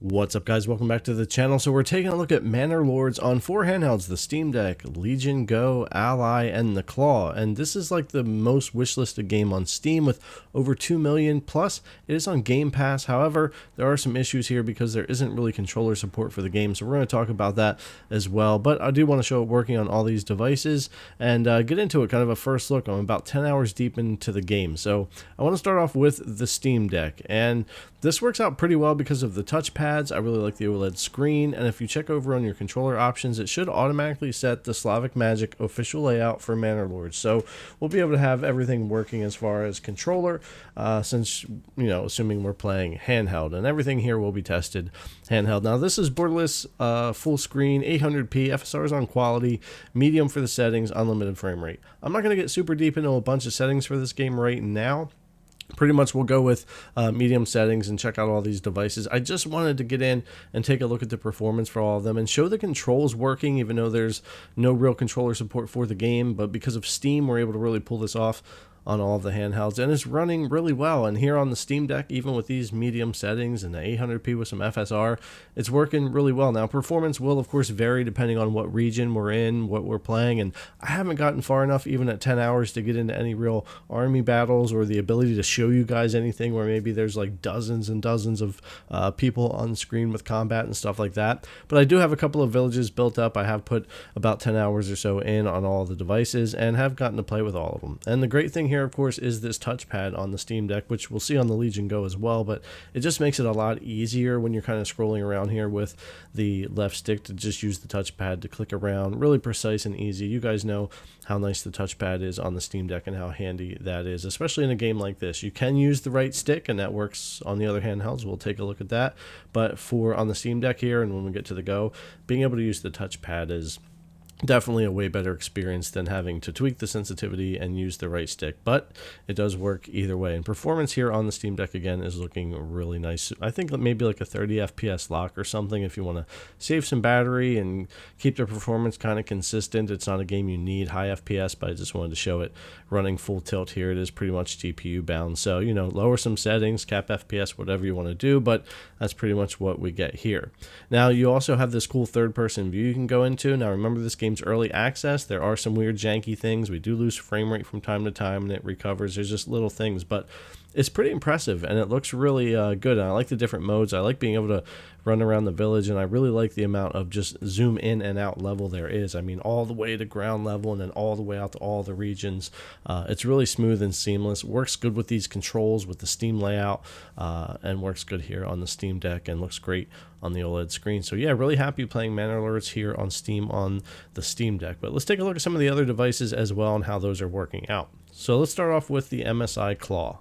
What's up, guys? Welcome back to the channel. So we're taking a look at Manor Lords on 4 handhelds: the Steam Deck, Legion Go, Ally, and the Claw. And this is like the most wishlisted game on Steam with over 2 million, plus it is on Game Pass. However, there are some issues here because there isn't really controller support for the game, so we're going to talk about that as well. But I do want to show it working on all these devices and get into it, kind of a first look. I'm about 10 hours deep into the game. So I want to start off with the Steam Deck, and this works out pretty well because of the touchpad. I really like the OLED screen, and if you check over on your controller options, it should automatically set the Slavic Magic official layout for Manor Lords. So we'll be able to have everything working as far as controller, since, you know, assuming we're playing handheld, and everything here will be tested handheld. Now this is borderless, full screen, 800p, FSR is on quality, medium for the settings, unlimited frame rate. I'm not going to get super deep into a bunch of settings for this game right now. Pretty much we'll go with medium settings and check out all these devices. I just wanted to get in and take a look at the performance for all of them and show the controls working, even though there's no real controller support for the game. But because of Steam, we're able to really pull this off on all of the handhelds, and it's running really well. And here on the Steam Deck, even with these medium settings and the 800p with some FSR, it's working really well. Now performance will of course vary depending on what region we're in, what we're playing, and I haven't gotten far enough even at 10 hours to get into any real army battles or the ability to show you guys anything where maybe there's like dozens and dozens of people on screen with combat and stuff like that. But I do have a couple of villages built up. I have put about 10 hours or so in on all the devices and have gotten to play with all of them. And the great thing here, of course, is this touchpad on the Steam Deck, which we'll see on the Legion Go as well, but it just makes it a lot easier when you're kind of scrolling around here with the left stick to just use the touchpad to click around. Really precise and easy. You guys know how nice the touchpad is on the Steam Deck and how handy that is, especially in a game like this. You can use the right stick, and that works on the other handhelds. We'll take a look at that, but for on the Steam Deck here, and when we get to the Go, being able to use the touchpad is definitely a way better experience than having to tweak the sensitivity and use the right stick, but it does work either way. And performance here on the Steam Deck again is looking really nice. I think maybe like a 30 FPS lock or something if you want to save some battery and keep the performance kind of consistent. It's not a game you need high FPS, but I just wanted to show it running full tilt here. It is pretty much GPU bound, so you know, lower some settings, cap FPS, whatever you want to do, but that's pretty much what we get here. Now you also have this cool third-person view you can go into. Now remember, this game's early access. There are some weird janky things. We do lose frame rate from time to time and it recovers. There's just little things, but it's pretty impressive and it looks really good. And I like the different modes. I like being able to run around the village, and I really like the amount of just zoom in and out level there is. I mean, all the way to ground level and then all the way out to all the regions. It's really smooth and seamless. Works good with these controls with the Steam layout, and works good here on the Steam Deck and looks great on the OLED screen. So yeah, really happy playing Manor Lords here on Steam on the Steam Deck. But let's take a look at some of the other devices as well and how those are working out. So let's start off with the MSI Claw.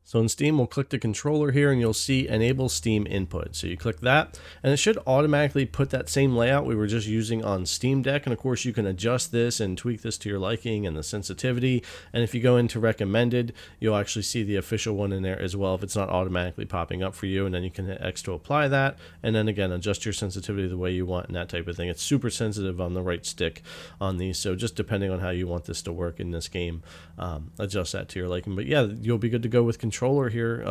So in Steam, we'll click the controller here and you'll see Enable Steam Input. So you click that and it should automatically put that same layout we were just using on Steam Deck. And of course you can adjust this and tweak this to your liking and the sensitivity. And if you go into recommended, you'll actually see the official one in there as well if it's not automatically popping up for you. And then you can hit X to apply that. And then again, adjust your sensitivity the way you want and that type of thing. It's super sensitive on the right stick on these. So just depending on how you want this to work in this game, adjust that to your liking. But yeah, you'll be good to go with controller here,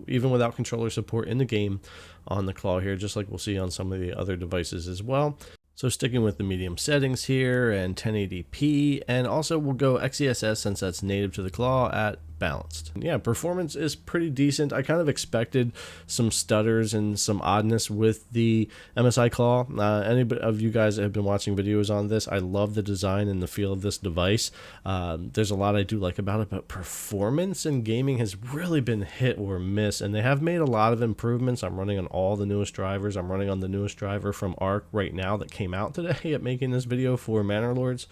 even without controller support in the game on the Claw here, just like we'll see on some of the other devices as well. So sticking with the medium settings here and 1080p, and also we'll go XeSS since that's native to the Claw at balanced. Yeah, performance is pretty decent. I kind of expected some stutters and some oddness with the MSI Claw. Any of you guys that have been watching videos on this, I love the design and the feel of this device. There's a lot I do like about it, but performance in gaming has really been hit or miss, and they have made a lot of improvements. I'm running on all the newest drivers. I'm running on the newest driver from ARC right now that came out today at making this video for Manor Lords.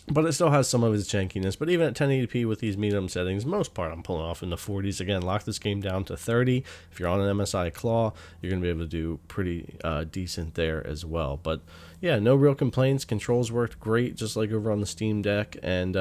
But it still has some of its jankiness. But even at 1080p with these medium settings, most part I'm pulling off in the 40s. Again, lock this game down to 30. If you're on an MSI Claw, you're going to be able to do pretty decent there as well. But yeah, no real complaints. Controls worked great, just like over on the Steam Deck. And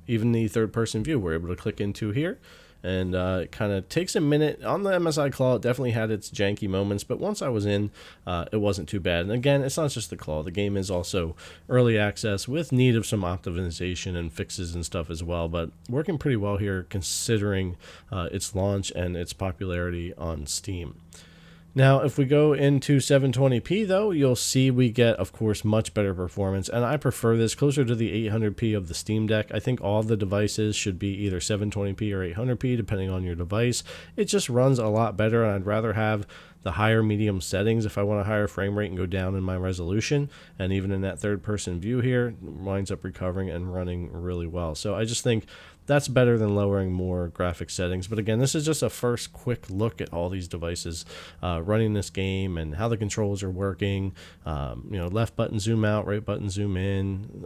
even the third-person view we're able to click into here. And it kind of takes a minute. On the MSI Claw, it definitely had its janky moments, but once I was in, it wasn't too bad. And again, it's not just the Claw. The game is also early access with need of some optimization and fixes and stuff as well, but working pretty well here considering its launch and its popularity on Steam. Now, if we go into 720p though, you'll see we get, of course, much better performance, and I prefer this closer to the 800p of the Steam Deck. I think all the devices should be either 720p or 800p, depending on your device. It just runs a lot better, and I'd rather have the higher medium settings if I want a higher frame rate and go down in my resolution. And even in that third person view here, it winds up recovering and running really well. So I just think that's better than lowering more graphic settings. But again, this is just a first quick look at all these devices running this game and how the controls are working. Left button zoom out, right button zoom in,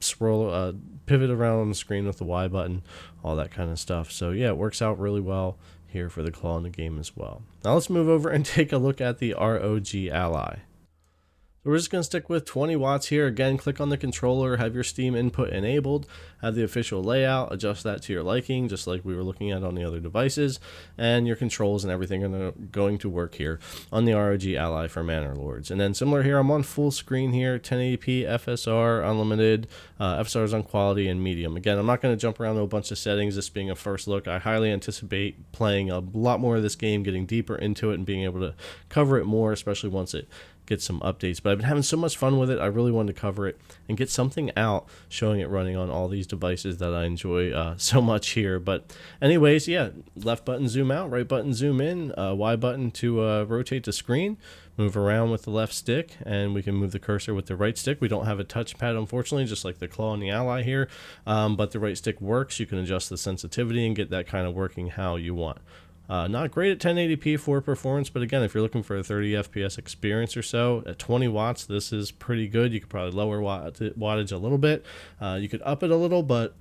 scroll, pivot around on the screen with the Y button, all that kind of stuff. So yeah, it works out really well here for the Claw in the game as well. Now let's move over and take a look at the ROG Ally. So we're just going to stick with 20 watts here. Again, click on the controller, have your Steam input enabled, have the official layout, adjust that to your liking, just like we were looking at on the other devices, and your controls and everything are going to work here on the ROG Ally for Manor Lords. And then similar here, I'm on full screen here, 1080p, FSR, unlimited, FSRs on quality, and medium. Again, I'm not going to jump around to a bunch of settings, this being a first look. I highly anticipate playing a lot more of this game, getting deeper into it, and being able to cover it more, especially once it get some updates. But I've been having so much fun with it, I really wanted to cover it and get something out showing it running on all these devices that I enjoy so much here. But anyways, yeah, left button zoom out, right button zoom in, Y button to rotate the screen, move around with the left stick, and we can move the cursor with the right stick. We don't have a touchpad, unfortunately, just like the Claw and the Ally here, but the right stick works. You can adjust the sensitivity and get that kind of working how you want. Not great at 1080p for performance, but again, if you're looking for a 30 FPS experience or so, at 20 watts, this is pretty good. You could probably lower wattage a little bit. You could up it a little, but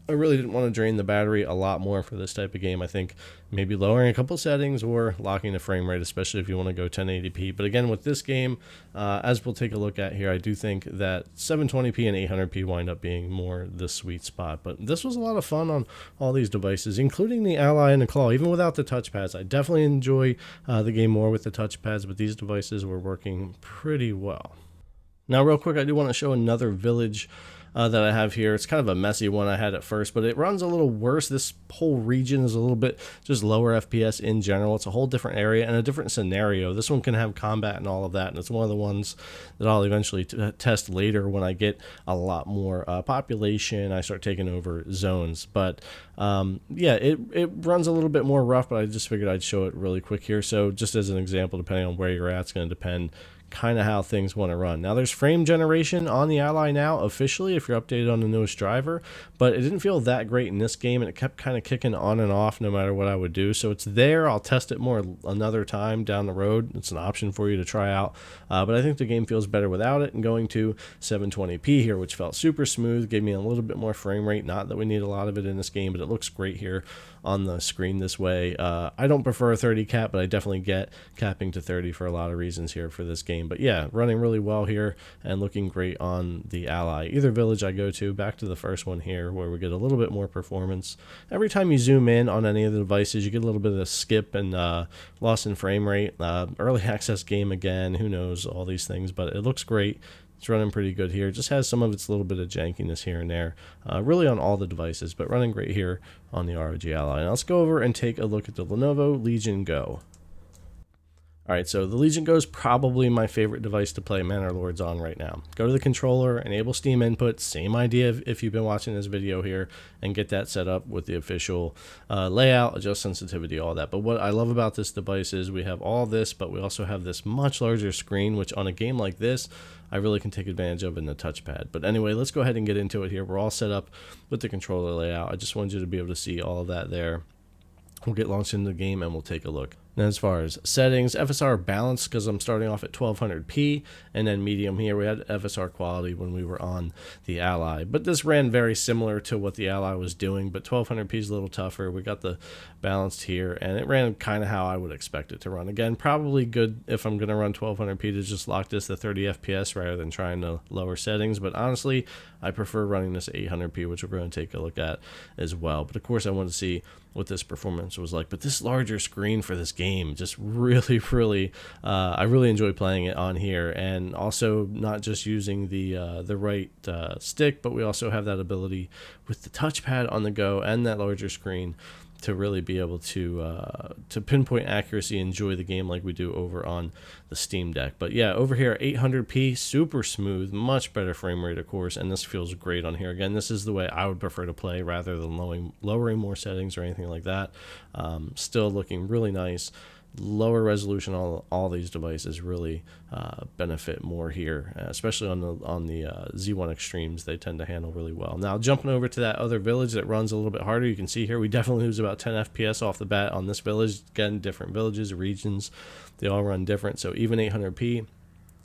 I really didn't want to drain the battery a lot more for this type of game. I think maybe lowering a couple settings or locking the frame rate, especially if you want to go 1080p. But again, with this game, as we'll take a look at here, I do think that 720p and 800p wind up being more the sweet spot. But this was a lot of fun on all these devices, including the Ally and the Claw. Even without the touchpads, I definitely enjoy the game more with the touchpads, but these devices were working pretty well. Now, real quick, I do want to show another village that I have here. It's kind of a messy one I had at first, but it runs a little worse. This whole region is a little bit just lower FPS in general. It's a whole different area and a different scenario. This one can have combat and all of that, and it's one of the ones that I'll eventually test later when I get a lot more population. I start taking over zones, but yeah, it runs a little bit more rough, but I just figured I'd show it really quick here. So just as an example, depending on where you're at, it's going to depend kind of how things want to run. Now there's frame generation on the Ally now officially if you're updated on the newest driver, but it didn't feel that great in this game, and it kept kind of kicking on and off no matter what I would do. So it's there. I'll test it more another time down the road. It's an option for you to try out, but I think the game feels better without it. And going to 720p here, which felt super smooth, gave me a little bit more frame rate. Not that we need a lot of it in this game, but it looks great here on the screen this way. I don't prefer a 30 cap, but I definitely get capping to 30 for a lot of reasons here for this game. But yeah, running really well here and looking great on the Ally. Either village I go to, back to the first one here where we get a little bit more performance. Every time you zoom in on any of the devices, you get a little bit of a skip and loss in frame rate. Early access game again, who knows, all these things, but it looks great. It's running pretty good here. It just has some of its little bit of jankiness here and there, really on all the devices, but running great here on the ROG Ally. Now let's go over and take a look at the Lenovo Legion Go. All right, so the Legion Go is probably my favorite device to play Manor Lords on right now. Go to the controller, enable Steam input, same idea if you've been watching this video here, and get that set up with the official layout, adjust sensitivity, all that. But what I love about this device is we have all this, but we also have this much larger screen, which on a game like this, I really can take advantage of in the touchpad. But anyway, let's go ahead and get into it here. We're all set up with the controller layout. I just wanted you to be able to see all of that there. We'll get launched into the game and we'll take a look. Now, as far as settings, FSR balance, because I'm starting off at 1200p, and then medium here. We had FSR quality when we were on the Ally, but this ran very similar to what the Ally was doing, but 1200p is a little tougher. We got the balanced here, and it ran kind of how I would expect it to run. Again, probably good if I'm going to run 1200p to just lock this to 30 FPS rather than trying to lower settings, but honestly, I prefer running this at 800p, which we're going to take a look at as well. But of course, I wanted to see what this performance was like, but this larger screen for this game just really I really enjoy playing it on here, and also not just using the right stick, but we also have that ability with the touchpad on the go and that larger screen to really be able to pinpoint accuracy, enjoy the game like we do over on the Steam Deck. But yeah, over here 800p, super smooth, much better frame rate of course, and this feels great on here. Again, this is the way I would prefer to play rather than lowering more settings or anything like that. Still looking really nice. Lower resolution, all these devices really benefit more here, especially on the Z1 Extremes. They tend to handle really well. Now jumping over to that other village that runs a little bit harder, you can see here we definitely lose about 10 FPS off the bat on this village. Again, different villages, regions, they all run different, so even 800p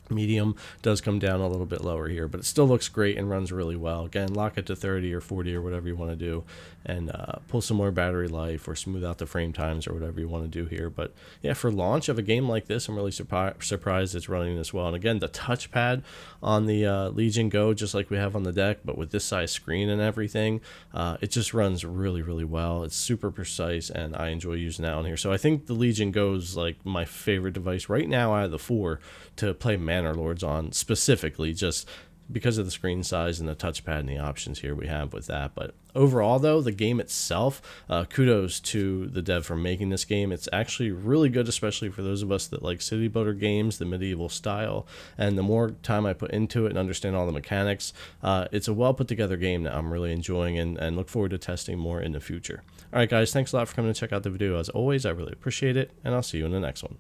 medium does come down a little bit lower here, but it still looks great and runs really well. Again, lock it to 30 or 40 or whatever you want to do, and pull some more battery life or smooth out the frame times or whatever you want to do here. But yeah, for launch of a game like this, I'm really surprised it's running this well. And again, the touchpad on the Legion Go, just like we have on the deck, but with this size screen and everything, it just runs really, really well. It's super precise, and I enjoy using that on here. So I think the Legion Go is like my favorite device right now out of the four to play Manor Lords on, specifically just because of the screen size and the touchpad and the options here we have with that. But overall though, the game itself, kudos to the dev for making this game. It's actually really good, especially for those of us that like city builder games, the medieval style, and the more time I put into it and understand all the mechanics, it's a well put together game that I'm really enjoying and look forward to testing more in the future. All right guys, thanks a lot for coming to check out the video. As always, I really appreciate it, and I'll see you in the next one.